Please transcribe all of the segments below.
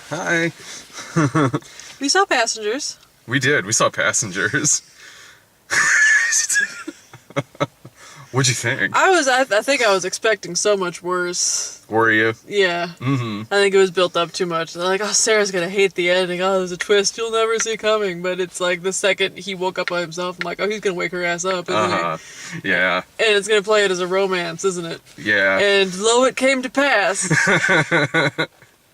Hi. We saw Passengers. We did. We saw Passengers. What'd you think? I think I was expecting so much worse. Were you? Yeah. Mm-hmm. I think it was built up too much. They're like, oh, Sarah's gonna hate the ending. Oh, there's a twist you'll never see coming. But it's like the second he woke up by himself, I'm like, oh, he's gonna wake her ass up, isn't he? Yeah. And it's gonna play it as a romance, isn't it? Yeah. And lo, it came to pass.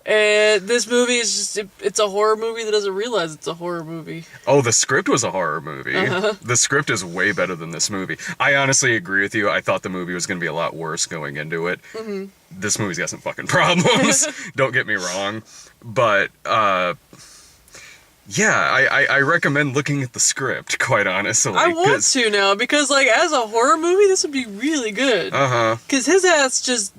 And this movie is just, it's a horror movie that doesn't realize it's a horror movie. Oh, the script was a horror movie. Uh-huh. The script is way better than this movie. I honestly agree with you. I thought the movie was going to be a lot worse going into it. Mm-hmm. This movie's got some fucking problems. Don't get me wrong. But, yeah, I recommend looking at the script, quite honestly. I want to now, because, like, as a horror movie, this would be really good. Uh-huh. Because his ass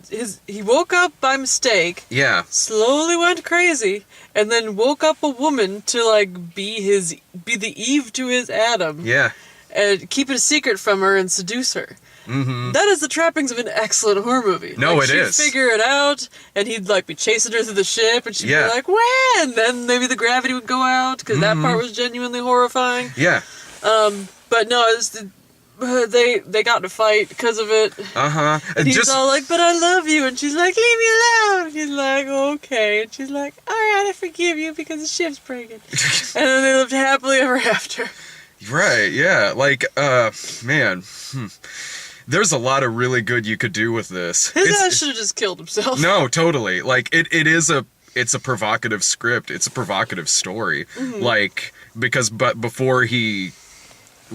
he woke up by mistake, Yeah. slowly went crazy, and then woke up a woman to, like, be the Eve to his Adam. Yeah. And keep it a secret from her and seduce her. Mm-hmm. That is the trappings of an excellent horror movie. No, like, it is. She'd figure it out, and he'd, like, be chasing her through the ship, and she'd Yeah. be like, "When?" And then maybe the gravity would go out, because that part was genuinely horrifying. Yeah. But no, they got in a fight because of it. Uh-huh. And he's all like, "But I love you," and she's like, "Leave me alone." He's like, "Okay," and she's like, "All right, I forgive you because the ship's breaking." And then they lived happily ever after. Right, yeah. Like, man. There's a lot of really good you could do with this. His ass should have just killed himself. No, totally. Like, it's a provocative script. It's a provocative story. Mm-hmm. Like, but before he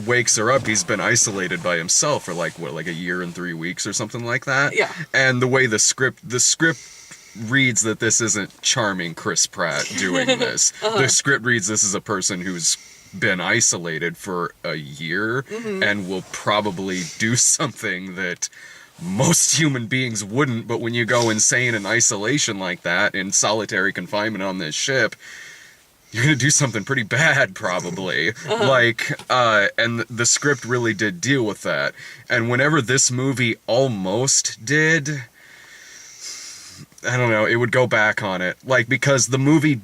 wakes her up, he's been isolated by himself for like a year and 3 weeks or something like that. Yeah. And the way the script reads that this isn't charming Chris Pratt doing this. Uh-huh. The script reads this is a person who's been isolated for a year and will probably do something that most human beings wouldn't, but when you go insane in isolation like that, in solitary confinement on this ship, you're gonna do something pretty bad, probably. And the script really did deal with that. And whenever this movie almost did, I don't know, it would go back on it. Like, because the movie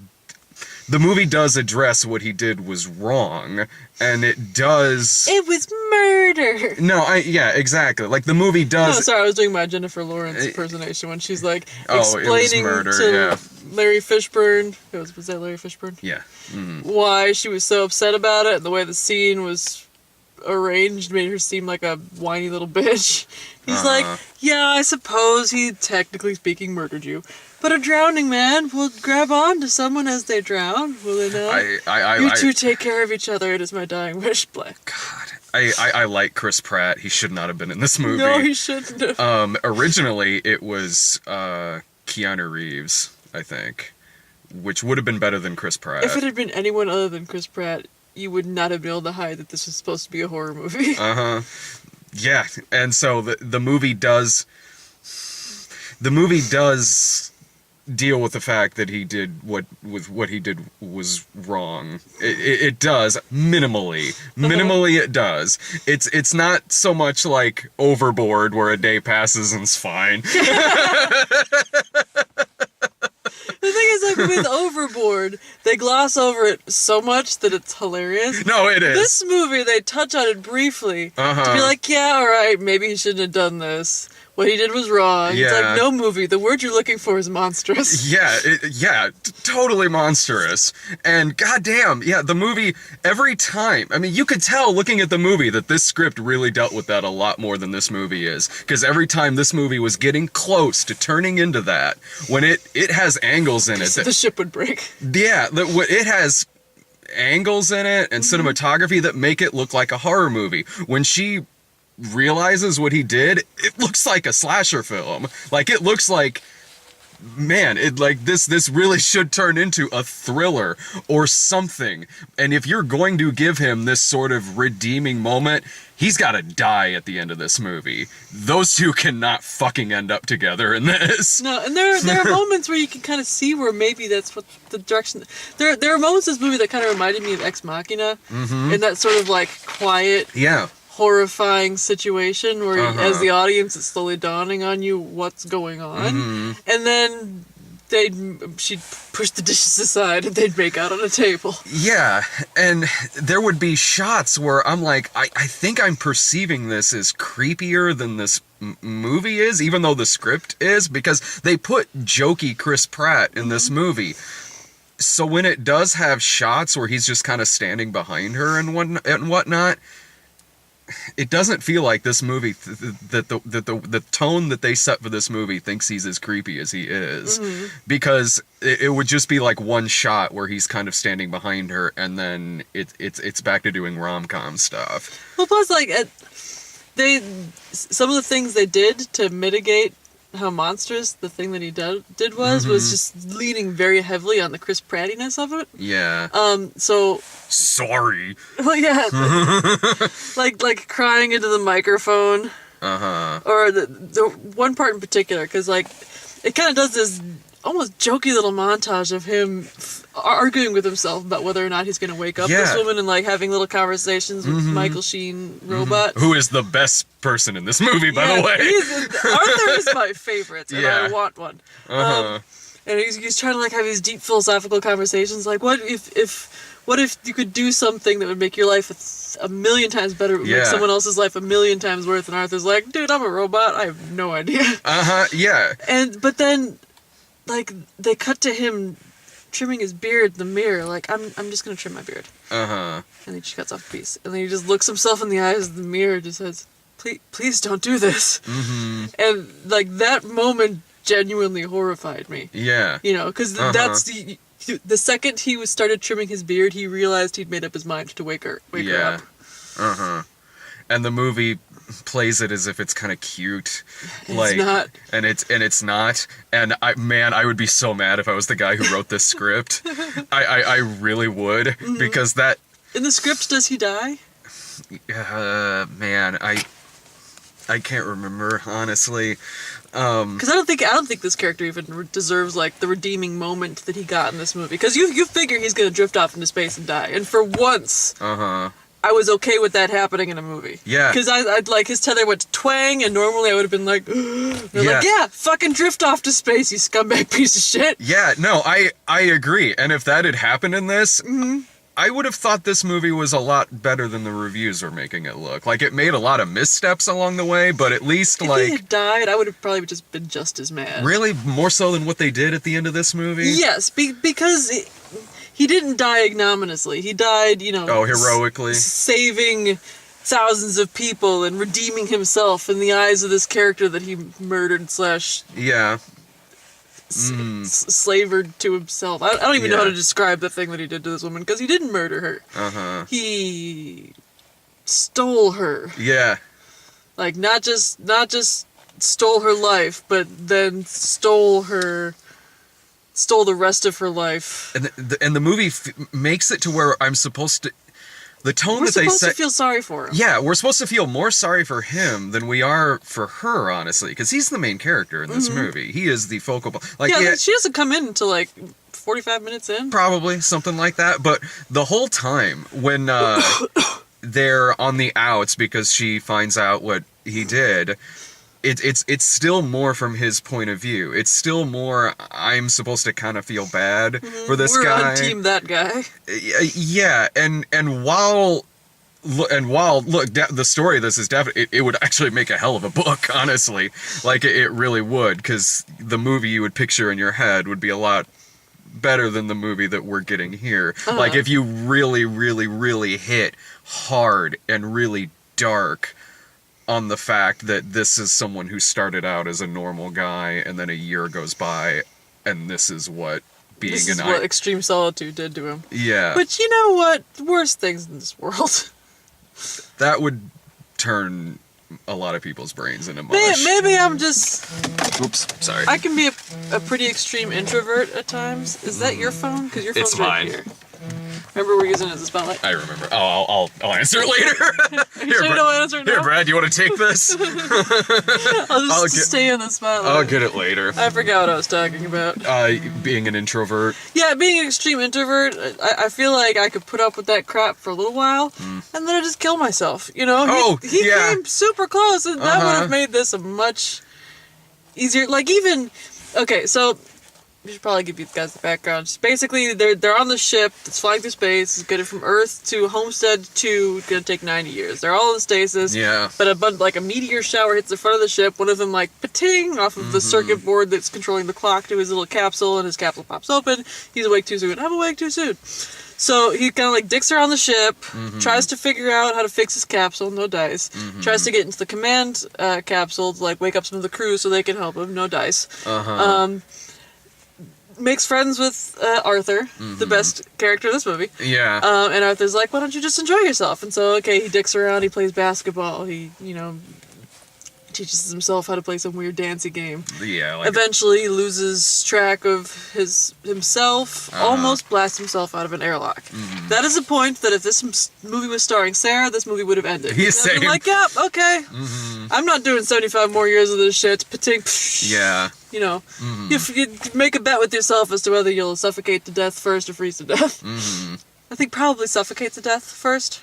does address what he did was wrong, and it does... It was murder! No, yeah, exactly. Like, the movie does... No, sorry, I was doing my Jennifer Lawrence impersonation when she's, like, Oh, it was explaining murder, to yeah. Larry Fishburne... Was that Larry Fishburne? Yeah. Mm-hmm. Why she was so upset about it, and the way the scene was arranged made her seem like a whiny little bitch. He's like, yeah, I suppose he, technically speaking, murdered you. But a drowning man will grab on to someone as they drown, will they not? You two take care of each other, it is my dying wish, Black. God, I like Chris Pratt. He should not have been in this movie. No, he shouldn't have. Originally, it was Keanu Reeves, I think, which would have been better than Chris Pratt. If it had been anyone other than Chris Pratt, you would not have been able to hide that this was supposed to be a horror movie. Uh-huh. Yeah, and so the movie does... The movie does deal with the fact that he did what he did was wrong. It does minimally. Minimally, it does. It's not so much like Overboard, where a day passes and it's fine. The thing is, like, with Overboard, they gloss over it so much that it's hilarious. No, it is. This movie, they touch on it briefly to be like, yeah, alright, maybe he shouldn't have done this. What he did was wrong. Yeah. It's like, no movie, the word you're looking for is monstrous. Yeah, totally monstrous. And goddamn, yeah, the movie, every time, I mean, you could tell looking at the movie that this script really dealt with that a lot more than this movie is. Because every time this movie was getting close to turning into that, when it has angles in it. The ship would break. Yeah, it has angles in it and cinematography that make it look like a horror movie. When she realizes what he did, it looks like a slasher film. Like, it looks like, man, this really should turn into a thriller or something. And if you're going to give him this sort of redeeming moment, he's got to die at the end of this movie. Those two cannot fucking end up together in this. No, and there are moments where you can kind of see where maybe that's what the direction... There are moments in this movie that kind of reminded me of Ex Machina, in that sort of, like, quiet... Yeah. horrifying situation where as the audience it's slowly dawning on you what's going on, and then she'd push the dishes aside and they'd make out on a table. Yeah, and there would be shots where I'm like, I think I'm perceiving this as creepier than this movie is, even though the script is, because they put jokey Chris Pratt in this movie. So when it does have shots where he's just kind of standing behind her and whatnot, it doesn't feel like this movie, that the tone that they set for this movie thinks he's as creepy as he is. Because it would just be like one shot where he's kind of standing behind her, and then it's back to doing rom-com stuff. Well, plus, like, some of the things they did to mitigate how monstrous the thing that he did was just leaning very heavily on the Chris Prattiness of it. Yeah. So... Sorry. Well, yeah. like crying into the microphone. Uh-huh. Or the one part in particular, because, like, it kind of does this almost jokey little montage of him arguing with himself about whether or not he's going to wake up this woman, and, like, having little conversations with Michael Sheen, Robot. Who is the best person in this movie, by the way. Arthur is my favorite, and I want one. Uh-huh. And he's trying to, like, have these deep philosophical conversations, like, what if you could do something that would make your life a million times better, would make someone else's life a million times worse? And Arthur's like, dude, I'm a robot, I have no idea. Yeah. But then, like, they cut to him trimming his beard in the mirror, like, I'm just gonna trim my beard. And then she cuts off a piece. And then he just looks himself in the eyes of the mirror and just says, please don't do this. And, like, that moment genuinely horrified me. Yeah. You know, because that's the second he started trimming his beard, he realized he'd made up his mind to wake her up. And the movie plays it as if it's kind of cute, It's not. And it's not. And I would be so mad if I was the guy who wrote this script. I really would, because that. In the script, does he die? Man, I can't remember, honestly. Because I don't think this character even deserves, like, the redeeming moment that he got in this movie. Because you figure he's gonna drift off into space and die, and for once, I was okay with that happening in a movie. Yeah. Because I'd like, his tether went to twang, and normally I would have been like, like, fucking drift off to space, you scumbag piece of shit. Yeah, no, I agree. And if that had happened in this, I would have thought this movie was a lot better than the reviews are making it look. Like, it made a lot of missteps along the way, but at least, if he had died, I would have probably just been just as mad. Really? More so than what they did at the end of this movie? Yes, because he didn't die ignominiously. He died, you know... Oh, heroically? Saving thousands of people and redeeming himself in the eyes of this character that he murdered / Yeah. slavered to himself. I don't even know how to describe the thing that he did to this woman, because he didn't murder her. He stole her. Yeah. Like, not just stole her life, but then stole the rest of her life. And the movie makes it to where I'm supposed to... The tone that they set... We're supposed to feel sorry for him. Yeah, we're supposed to feel more sorry for him than we are for her, honestly, because he's the main character in this movie. He is the focal point. Like, she doesn't come in until, like, 45 minutes in. Probably, something like that. But the whole time, when they're on the outs because she finds out what he did... It's still more from his point of view. It's still more, I'm supposed to kind of feel bad for this guy. We're on team that guy. Yeah, and while the story of this is definitely, it would actually make a hell of a book, honestly. Like, it really would, because the movie you would picture in your head would be a lot better than the movie that we're getting here. Like, if you really, really, really hit hard and really dark on the fact that this is someone who started out as a normal guy, and then a year goes by, and this is what being this is what extreme solitude did to him. Yeah. But you know what? Worse things in this world. That would turn a lot of people's brains into mush. Maybe I'm just... Oops, sorry. I can be a pretty extreme introvert at times. Is that your phone? Because your phone's right here. Remember we're using it as a spotlight? I remember. Oh, I'll answer it later. Here, Brad, you want to take this? I'll just stay in the spotlight. I'll get it later. I forgot what I was talking about. Being an introvert. Yeah, being an extreme introvert, I feel like I could put up with that crap for a little while, and then I just kill myself, you know? He came super close, and that would have made this a much easier... Like, even... Okay, so... we should probably give you guys the background. Just basically, they're on the ship that's flying through space. It's getting from Earth to Homestead 2. It's gonna take 90 years. They're all in stasis. Yeah. But a meteor shower hits the front of the ship. One of them like pating off of the circuit board that's controlling the clock to his little capsule, and his capsule pops open. He's awake too soon. I'm awake too soon. So he kind of like dicks around the ship, tries to figure out how to fix his capsule, no dice. Tries to get into the command capsule to like wake up some of the crew so they can help him, no dice. Makes friends with Arthur, the best character in this movie. Yeah. And Arthur's like, why don't you just enjoy yourself? And so, okay, he dicks around, he plays basketball, he, teaches himself how to play some weird dancey game. Yeah. Like, Eventually loses track of himself, almost blasts himself out of an airlock. That is a point that if this movie was starring Sarah, this movie would have ended. He's I'd be like, yeah, okay. I'm not doing 75 more years of this shit. Pating, yeah. You make a bet with yourself as to whether you'll suffocate to death first or freeze to death. I think probably suffocate to death first.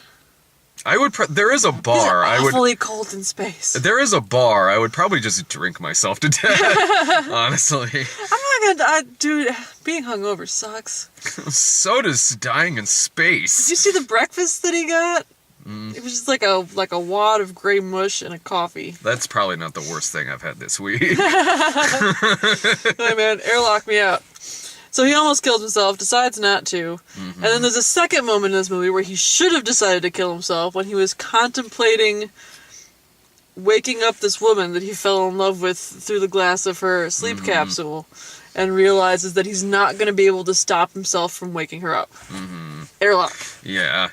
I would. There is a bar. It's I would. awfully cold in space. There is a bar. I would probably just drink myself to death. Honestly. I'm not gonna. Dude, being hungover sucks. So does dying in space. Did you see the breakfast that he got? It was just like a wad of gray mush and a coffee. That's probably not the worst thing I've had this week. Hey man, airlock me out. So he almost kills himself, decides not to. And then there's a second moment in this movie where he should have decided to kill himself when he was contemplating waking up this woman that he fell in love with through the glass of her sleep capsule, and realizes that he's not going to be able to stop himself from waking her up. Airlock. Yeah.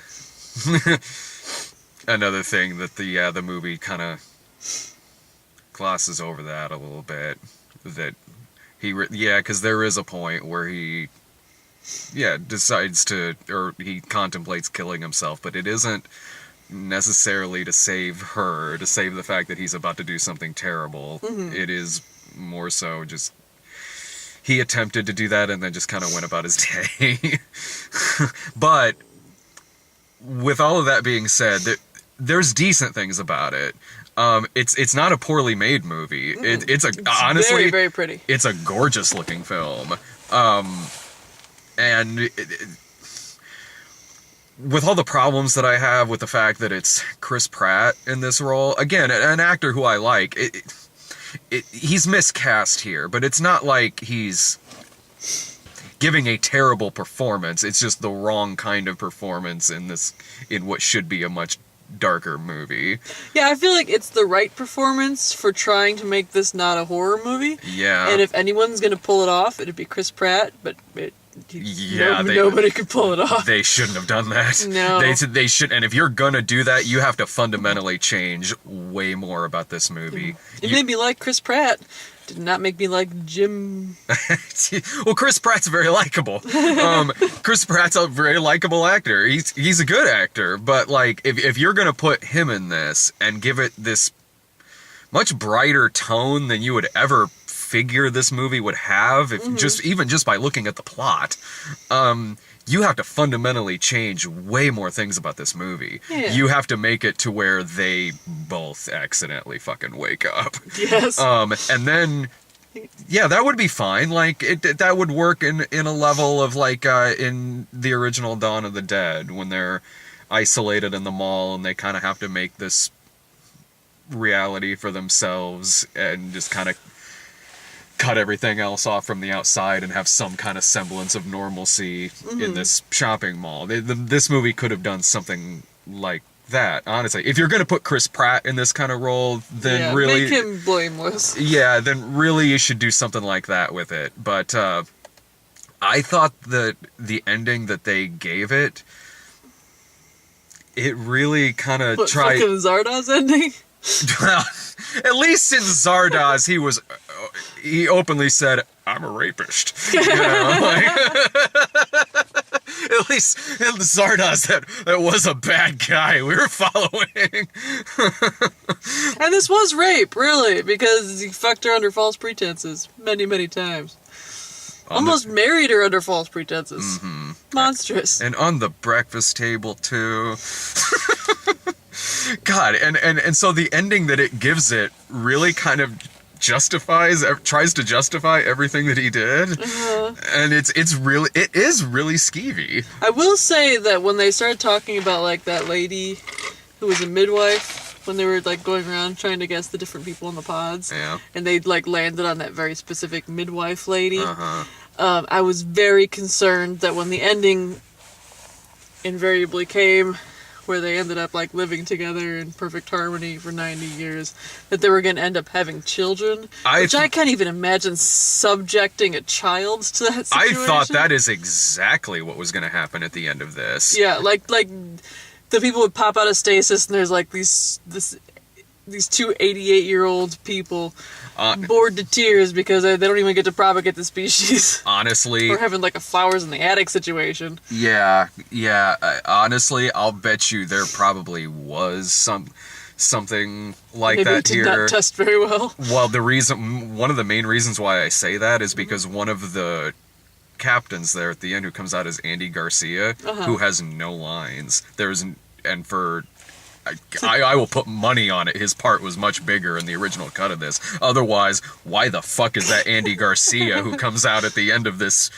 Another thing that the movie kind of glosses over that a little bit, that because there is a point where he decides to, or he contemplates killing himself, but it isn't necessarily to save her, to save the fact that he's about to do something terrible. It is more so just he attempted to do that and then just kind of went about his day. But with all of that being said, there's decent things about it. It's not a poorly made movie. It's honestly very, very pretty. It's a gorgeous looking film. And with all the problems that I have with the fact that it's Chris Pratt in this role, again, an actor who I like, he's miscast here, but it's not like he's giving a terrible performance. It's just the wrong kind of performance in what should be a much darker movie. Yeah, I feel like it's the right performance for trying to make this not a horror movie. Yeah. And if anyone's gonna pull it off, it'd be Chris Pratt, but nobody could pull it off. They shouldn't have done that. No. They should, and if you're gonna do that, you have to fundamentally change way more about this movie. It made me like Chris Pratt. Did not make me like Jim. Well, Chris Pratt's very likable. Chris Pratt's a very likable actor. He's a good actor, but like if you're gonna put him in this and give it this much brighter tone than you would ever figure this movie would have, if just by looking at the plot, you have to fundamentally change way more things about this movie. Yeah. You have to make it to where they both accidentally fucking wake up. Yes. And then, yeah, that would be fine. Like, that would work in a level of, like, in the original Dawn of the Dead, when they're isolated in the mall and they kind of have to make this reality for themselves and just kind of cut everything else off from the outside and have some kind of semblance of normalcy in this shopping mall. This movie could have done something like that, honestly. If you're going to put Chris Pratt in this kind of role, then really... make him blameless. Yeah, then really you should do something like that with it. But I thought that the ending that they gave it really kind of tried... Fucking Zardoz ending? Well, at least in Zardoz, he openly said, "I'm a rapist." You know, like, at least in Zardoz, that was a bad guy we were following. And this was rape, really, because he fucked her under false pretenses many, many times. Almost married her under false pretenses. Monstrous. And on the breakfast table, too. God, and so the ending that it gives it really kind of tries to justify everything that he did, and it is really skeevy. I will say that when they started talking about like that lady who was a midwife, when they were like going around trying to guess the different people in the pods, Yeah. and they like landed on that very specific midwife lady, Uh-huh. I was very concerned that when the ending invariably came, where they ended up like living together in perfect harmony for 90 years, that they were going to end up having children, which I can't even imagine subjecting a child to that situation. I thought that is exactly what was going to happen at the end of this. Yeah, like the people would pop out of stasis and there's like these two 88-year-old people bored to tears because they don't even get to propagate the species. Honestly. Or having like a flowers in the attic situation. Yeah. Honestly, I'll bet you there probably was something like Maybe that it did here. not test very well. Well, one of the main reasons why I say that is because one of the captains there at the end, who comes out as Andy Garcia, who has no lines. I will put money on it. His part was much bigger in the original cut of this. Otherwise, why the fuck is that Andy Garcia who comes out at the end of this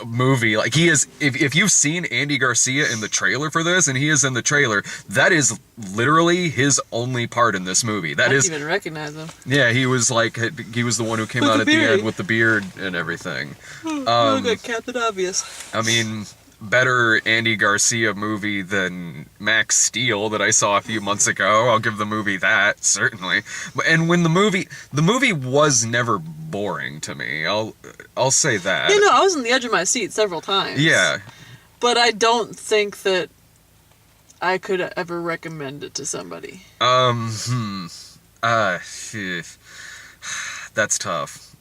movie? Like, he is, if you've seen Andy Garcia in the trailer for this, and he is in the trailer, that is literally his only part in this movie. I didn't even recognize him. Yeah, he was the one who came With out the at the beard. end with the beard and everything. Look like Captain Obvious. I mean, better Andy Garcia movie than Max Steel that I saw a few months ago. I'll give the movie that, certainly. And when the movie was never boring to me. I'll say that. You know, I was on the edge of my seat several times. Yeah. But I don't think that I could ever recommend it to somebody. That's tough.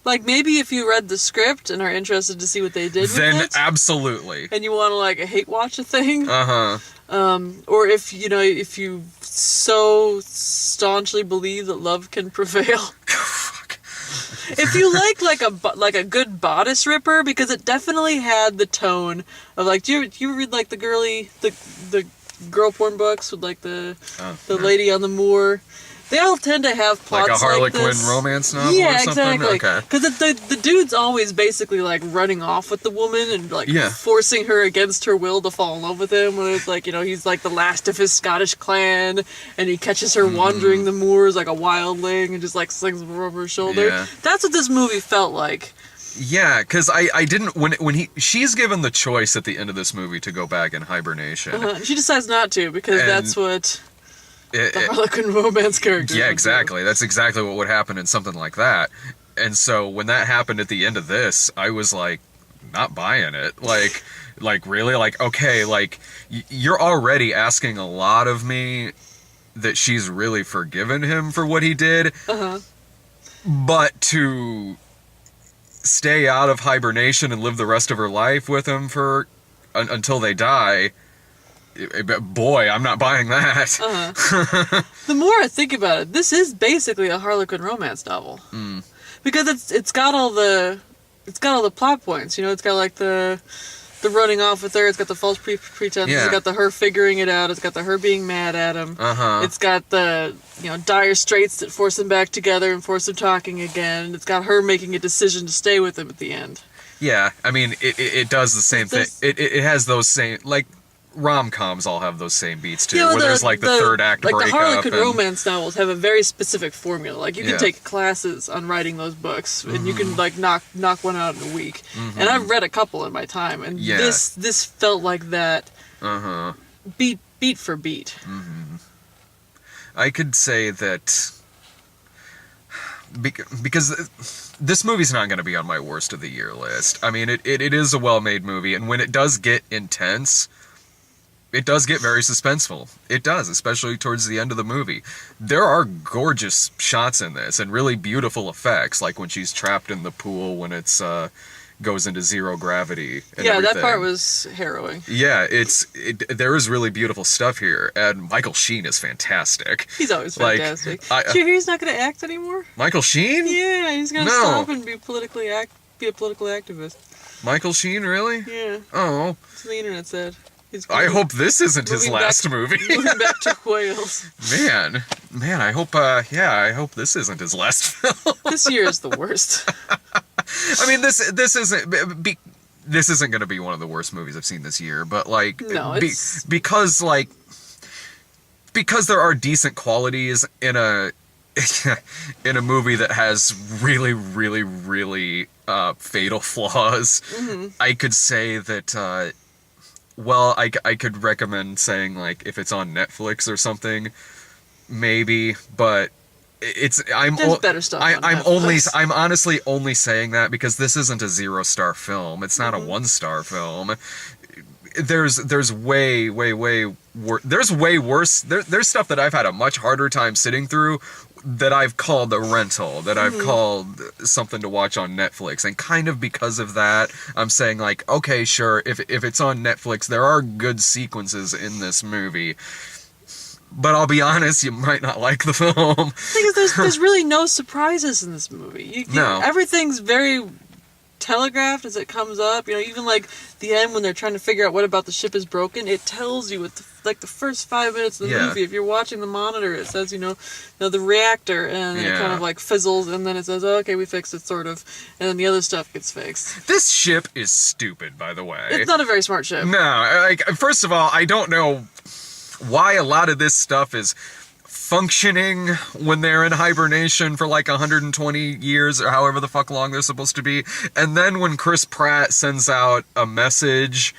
Like, maybe if you read the script and are interested to see what they did with Then it, absolutely. and you want to, like, hate watch a thing, Uh-huh. or if you so staunchly believe that love can prevail. If you like a good bodice ripper, because it definitely had the tone of, like, do you read, like, the girl porn books with, like, the lady on the moor? They all tend to have plots Like a Harlequin this. romance novel Yeah, or something? exactly. Okay. Because the dude's always basically, like, running off with the woman and, like, Yeah. forcing her against her will to fall in love with him. Where it's like, he's, like, the last of his Scottish clan, and he catches her wandering the moors like a wildling and just, like, slings them over her shoulder. Yeah. That's what this movie felt like. Yeah, because I didn't she's given the choice at the end of this movie to go back in hibernation. She decides not to, because And that's what the Harlequin romance character Yeah, would exactly. That's exactly what would happen in something like that. And so when that happened at the end of this, I was like, not buying it. Like really? Like, okay, like, you're already asking a lot of me that she's really forgiven him for what he did. But to stay out of hibernation and live the rest of her life with him for until they die, boy, I'm not buying that. The more I think about it, this is basically a Harlequin romance novel. Because it's got all the plot points. It's got, like, the running off with her. It's got the false pretenses. Yeah. It's got the her figuring it out. It's got the her being mad at him. It's got the dire straits that force them back together and force them talking again. It's got her making a decision to stay with him at the end. Yeah, I mean, it does the same thing. It has those same, like, rom-coms all have those same beats too, where there's, like, the third act like breakup. the Harlequin romance novels have a very specific formula. Like, you can Yeah. take classes on writing those books, and you can, like, knock one out in a week. And I've read a couple in my time, and Yeah. this felt like that, beat for beat. I could say that because this movie's not going to be on my worst of the year list. I mean, it is a well-made movie, and when it does get intense, it does get very suspenseful. It does, especially towards the end of the movie. There are gorgeous shots in this and really beautiful effects, like when she's trapped in the pool when it's goes into zero gravity and Yeah, everything. that part was harrowing. Yeah, there is really beautiful stuff here, and Michael Sheen is fantastic. He's always Like, fantastic. Did you hear he's not going to act anymore? Michael Sheen? Yeah, he's going to No. stop and be a political activist. Michael Sheen, really? Yeah, Oh, that's what the internet said. He's I hope this isn't his moving last back- movie. Moving back to Wales. Man, I hope, I hope this isn't his last film. This year is the worst. I mean, this isn't going to be one of the worst movies I've seen this year, but like, No, it's- because there are decent qualities in a in a movie that has really, really, really fatal flaws. Mm-hmm. I could say that. Well, I could recommend saying like if it's on Netflix or something, maybe, but There's better stuff on Netflix. I'm honestly only saying that because this isn't a 0-star film. It's not a 1-star film. There's way worse. There's stuff that I've had a much harder time sitting through that I've called a rental, that I've called something to watch on Netflix. And kind of because of that, I'm saying like, okay, sure, if it's on Netflix, there are good sequences in this movie. But I'll be honest, you might not like the film. Because there's really no surprises in this movie. No. Everything's very telegraphed as it comes up. Even like the end when they're trying to figure out what about the ship is broken, it tells you with the first 5 minutes of the movie. If you're watching the monitor, it says the reactor, and then it kind of like fizzles, and then it says, oh, okay, we fixed it, sort of, and then the other stuff gets fixed. This ship is stupid, by the way. It's not a very smart ship. No, like, first of all, I don't know why a lot of this stuff is functioning when they're in hibernation for like 120 years or however the fuck long they're supposed to be. And then when Chris Pratt sends out a message,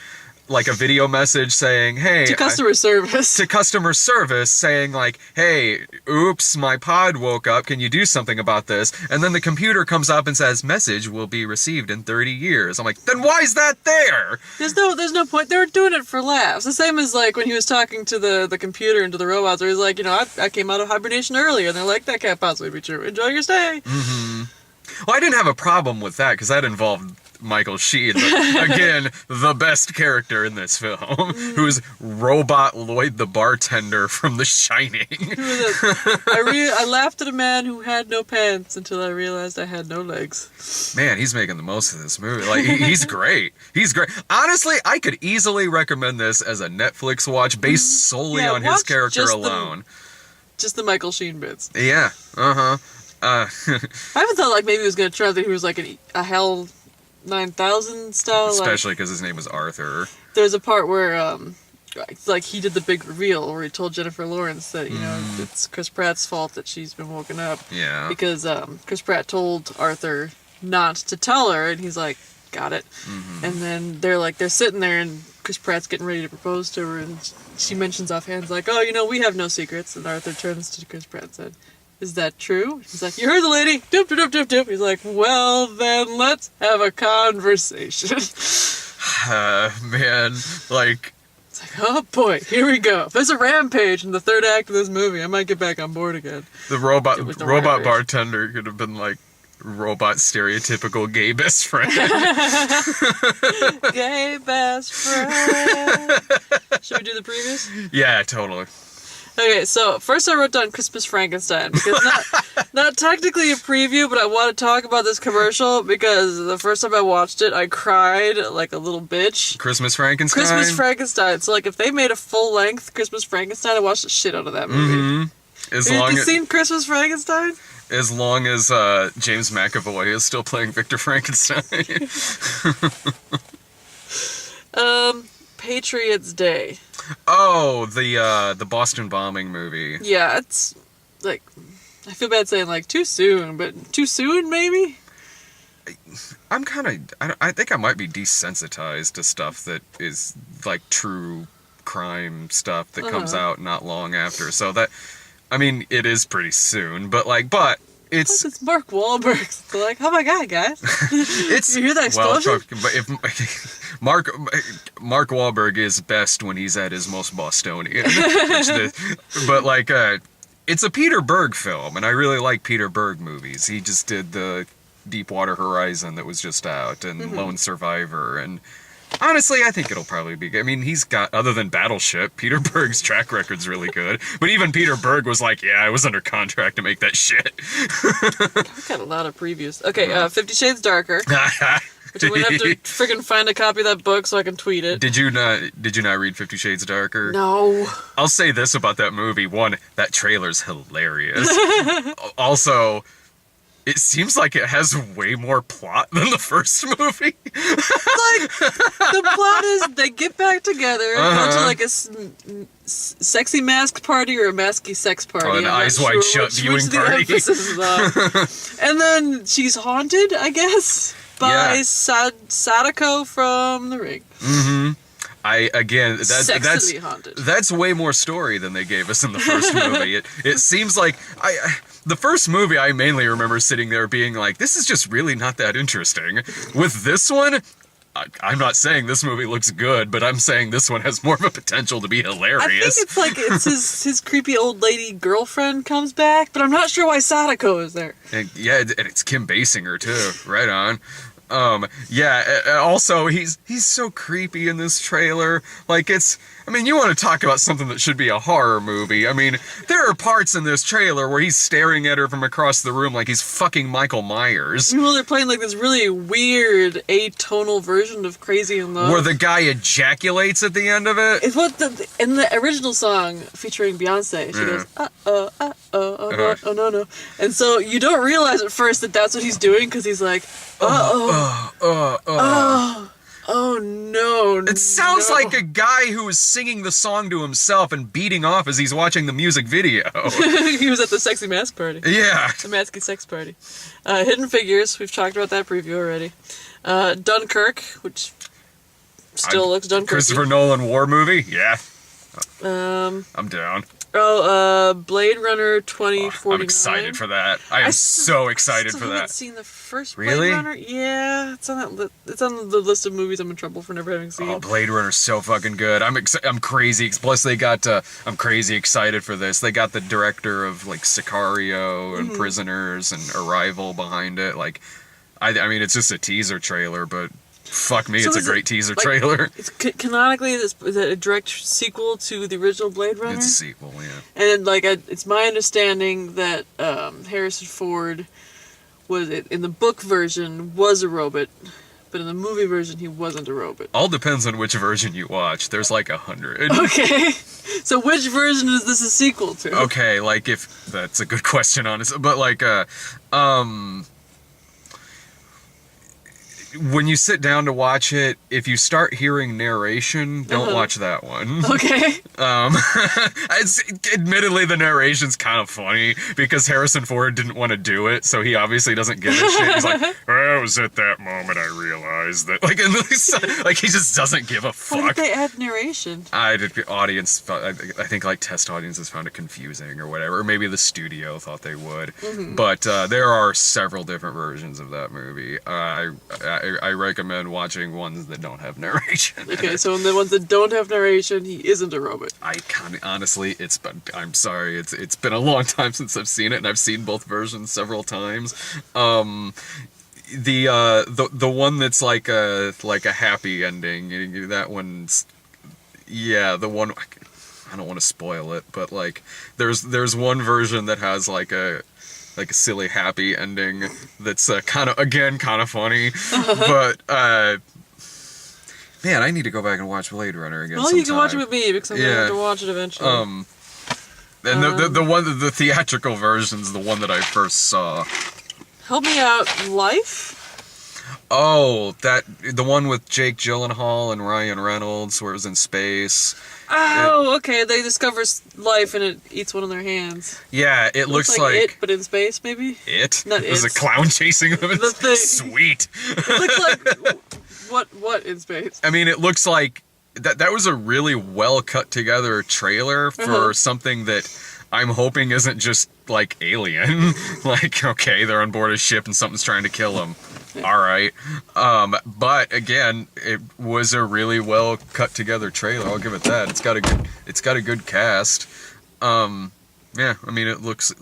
like a video message saying, hey, To customer service saying like, hey, oops, my pod woke up, can you do something about this? And then the computer comes up and says, message will be received in 30 years. I'm like, then why is that there? There's no point. They were doing it for laughs. The same as like when he was talking to the computer and to the robots, where he's like, I came out of hibernation earlier, and they're like, that can't possibly be true. Enjoy your stay. Well, I didn't have a problem with that because that involved Michael Sheen, again, the best character in this film, who's Robot Lloyd the bartender from The Shining. I laughed at a man who had no pants until I realized I had no legs. Man, he's making the most of this movie. Like, he's great. He's great. Honestly, I could easily recommend this as a Netflix watch based solely on his character alone. Just the Michael Sheen bits. Yeah. I haven't thought like maybe he was going to try that he was like a Hell 9000 style. Especially because his name was Arthur. There's a part where like he did the big reveal where he told Jennifer Lawrence that it's Chris Pratt's fault that she's been woken up. Yeah. Because Chris Pratt told Arthur not to tell her, and he's like, got it. And then they're sitting there, and Chris Pratt's getting ready to propose to her, and she mentions offhand like, oh, we have no secrets. And Arthur turns to Chris Pratt and said, is that true? He's like, you heard the lady. Doop, doop, doop, doop. He's like, well, then let's have a conversation. Man, like... It's like, oh boy, here we go. If there's a rampage in the third act of this movie, I might get back on board again. The robot bartender could have been like robot stereotypical gay best friend. Gay best friend. Should we do the previews? Yeah, totally. Okay, so first I wrote down Christmas Frankenstein, because not technically a preview, but I want to talk about this commercial because the first time I watched it, I cried like a little bitch. Christmas Frankenstein? Christmas Frankenstein. So like if they made a full-length Christmas Frankenstein, I watched the shit out of that movie. Have you seen Christmas Frankenstein? As long as James McAvoy is still playing Victor Frankenstein. Patriots Day. Oh, the Boston bombing movie. Yeah, it's like, I feel bad saying like too soon, but too soon maybe? I'm kind of, I think I might be desensitized to stuff that is like true crime stuff that comes out not long after. So that, I mean, it is pretty soon, but it's Mark Wahlberg. They're like, oh my god, guys! You hear that explosion? Well, but if Mark Wahlberg is best when he's at his most Bostonian. It's a Peter Berg film, and I really like Peter Berg movies. He just did the Deepwater Horizon that was just out, and Lone Survivor, and honestly, I think it'll probably be good. I mean, he's got, other than Battleship, Peter Berg's track record's really good. But even Peter Berg was like, yeah, I was under contract to make that shit. I've got a lot of previews. Okay, 50 Shades Darker. which I'm gonna have to friggin' find a copy of that book so I can tweet it. Did you not read 50 Shades Darker? No. I'll say this about that movie. One, that trailer's hilarious. Also, it seems like it has way more plot than the first movie. Like, the plot is they get back together, go to like a sexy masked party or a masky sex party. Oh, an Eyes Wide Shut viewing the party. emphasis is on. And then she's haunted, I guess, by Sadako from The Ring. Mm-hmm. Sexily haunted. That's way more story than they gave us in the first movie. It seems like the first movie I mainly remember sitting there being like, this is just really not that interesting. With this one, I'm not saying this movie looks good, but I'm saying this one has more of a potential to be hilarious. I think it's like his creepy old lady girlfriend comes back, but I'm not sure why Sadako is there. And it's Kim Basinger too. Right on. Also he's so creepy in this trailer. Like you want to talk about something that should be a horror movie. I mean, there are parts in this trailer where he's staring at her from across the room like he's fucking Michael Myers. Well, they're playing like this really weird atonal version of Crazy in Love. Where the guy ejaculates at the end of it. It's what in the original song featuring Beyonce, she goes, oh no. And so you don't realize at first that that's what he's doing because he's like, oh no. It sounds like a guy who is singing the song to himself and beating off as he's watching the music video. He was at the sexy mask party. Yeah. The masky sex party. Hidden Figures, we've talked about that preview already. Dunkirk, which still looks Dunkirk. Christopher Nolan war movie? Yeah. I'm down. Blade Runner 2049. I'm excited for that. I am so excited for that. I haven't seen the first Blade Really? Runner. Yeah, it's on that. It's on the list of movies I'm in trouble for never having seen. Oh, Blade Runner's so fucking good. I'm crazy. Plus, they got. I'm crazy excited for this. They got the director of like Sicario and Prisoners and Arrival behind it. Like, I mean, it's just a teaser trailer, but. Fuck me, it's a great teaser trailer. It's canonically, is it a direct sequel to the original Blade Runner? It's a sequel, yeah. And it's my understanding that Harrison Ford was in the book version was a robot, but in the movie version he wasn't a robot. All depends on which version you watch. There's like 100. Okay, so which version is this a sequel to? Okay, like if that's a good question, honestly, but like when you sit down to watch it, if you start hearing narration, don't watch that one. Okay. Admittedly, the narration's kind of funny because Harrison Ford didn't want to do it, so he obviously doesn't give a shit. He's like, it was at that moment I realized that. Like he just doesn't give a fuck. Why did they add narration? I think like test audiences found it confusing or whatever, or maybe the studio thought they would. But there are several different versions of that movie. I recommend watching ones that don't have narration. Okay, so in the ones that don't have narration, he isn't a robot. Honestly, I'm sorry, it's been a long time since I've seen it, and I've seen both versions several times. The one that's like a happy ending, that one's, yeah, the one, I don't want to spoil it, but like there's one version that has like a silly happy ending that's kind of funny. But man, I need to go back and watch Blade Runner again. Well, you can watch it with me because I'm gonna have to watch it eventually. And the theatrical version's the one that I first saw. Help me out, Life? Oh, the one with Jake Gyllenhaal and Ryan Reynolds, where it was in space. Oh, okay. They discover life and it eats one of their hands. Yeah, it looks like It, but in space, maybe. It. Not There's a It. clown chasing them. The thing. Sweet. It looks like what in space? I mean, it looks like that was a really well cut together trailer for something that I'm hoping isn't just like Alien. Like, okay, they're on board a ship and something's trying to kill them. All right. But again, it was a really well cut together trailer. I'll give it that. It's got a good cast. Yeah, I mean, it looks,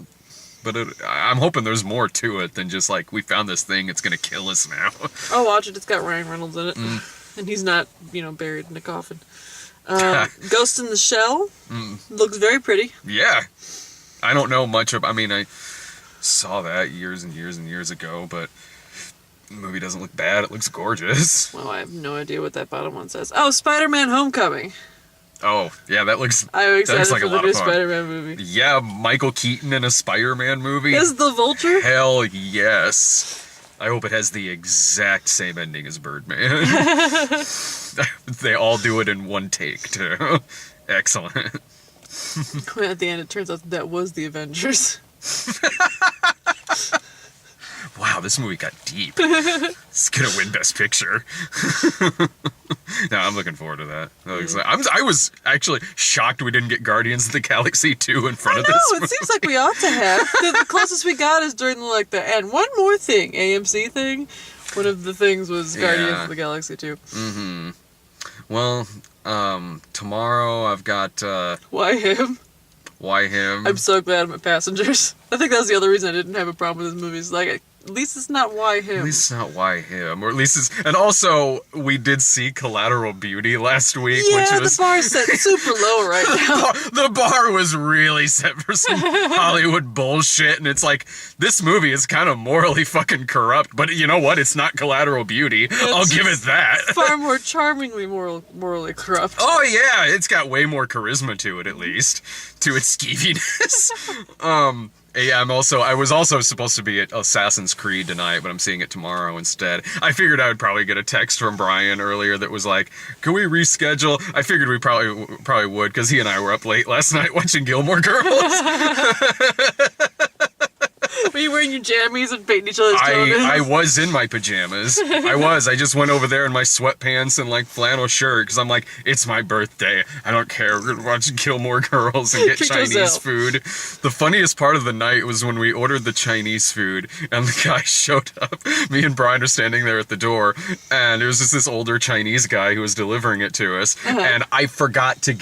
but I'm hoping there's more to it than just like, we found this thing, it's gonna kill us now. I'll watch it. It's got Ryan Reynolds in it. And he's not, buried in a coffin. Ghost in the Shell looks very pretty. Yeah. I don't know much I mean, I saw that years and years and years ago, but The movie doesn't look bad. It looks gorgeous. Well, I have no idea what that bottom one says. Oh, Spider-Man Homecoming. Oh, yeah, that looks... I'm excited looks like for a the lot new of fun. Spider-Man movie. Yeah, Michael Keaton in a Spider-Man movie. Is the Vulture? Hell yes. I hope it has the exact same ending as Birdman. They all do it in one take, too. Excellent. At the end, it turns out that was the Avengers. Wow, this movie got deep. It's gonna win Best Picture. No, I'm looking forward to that. I was actually shocked we didn't get Guardians of the Galaxy 2 in front of this No, it seems like we ought to have. The closest we got is during the and one more thing, AMC thing. One of the things was Guardians Yeah. of the Galaxy 2. Mm-hmm. Well, tomorrow I've got, Why him? Why Him? I'm so glad I'm at Passengers. I think that's the other reason I didn't have a problem with this movie. It's like, at least it's not Why him. At least it's not Why Him, or at least it's... And also, we did see Collateral Beauty last week, Yeah, which was... the bar's set super low right now. The bar was really set for some Hollywood bullshit, and it's like, this movie is kind of morally fucking corrupt, but you know what? It's not Collateral Beauty. I'll give it that. Far more charmingly morally corrupt. Oh yeah, it's got way more charisma to it, at least, to its skeeviness. Yeah, I was also supposed to be at Assassin's Creed tonight, but I'm seeing it tomorrow instead. I figured I would probably get a text from Brian earlier that was like, "Can we reschedule?" I figured we probably would, because he and I were up late last night watching Gilmore Girls. Were you wearing your jammies and painting each other's toenails? I was in my pajamas. I just went over there in my sweatpants and flannel shirt because I'm like, it's my birthday. I don't care. We're gonna watch Gilmore Girls and get Treat Chinese yourself. food. The funniest part of the night was when we ordered the Chinese food and the guy showed up. Me and Brian are standing there at the door, and there was just this older Chinese guy who was delivering it to us. And I forgot to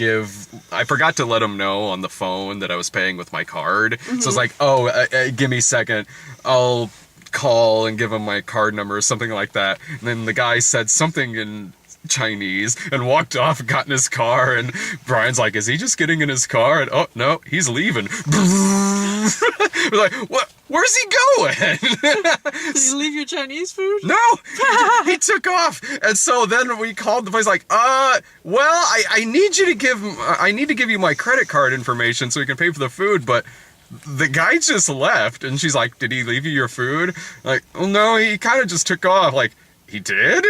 let him know on the phone that I was paying with my card. So I was like, give me a second. I'll call and give him my card number or something like that. And then the guy said something in Chinese and walked off and got in his car, and Brian's like, is he just getting in his car? And oh no, he's leaving. We're like, what? Where's he going? Did you leave your Chinese food? No, he took off. And so then we called the place like, well, I need to give you my credit card information so we can pay for the food, but the guy just left. And she's like, did he leave you your food? Like, well, no, he kind of just took off. Like, he did?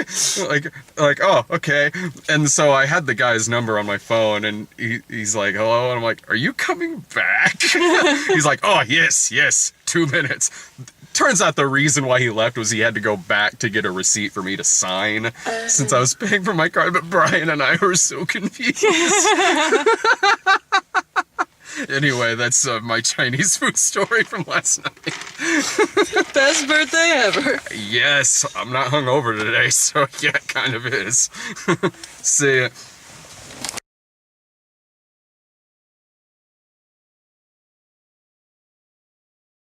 Like, oh, okay. And so I had the guy's number on my phone, and he's like, hello? And I'm like, are you coming back? He's like, oh, yes, 2 minutes. Turns out the reason why he left was he had to go back to get a receipt for me to sign since I was paying for my card, but Brian and I were so confused. Anyway, that's my Chinese food story from last night. Best birthday ever. Yes, I'm not hungover today, so yeah, it kind of is. See ya.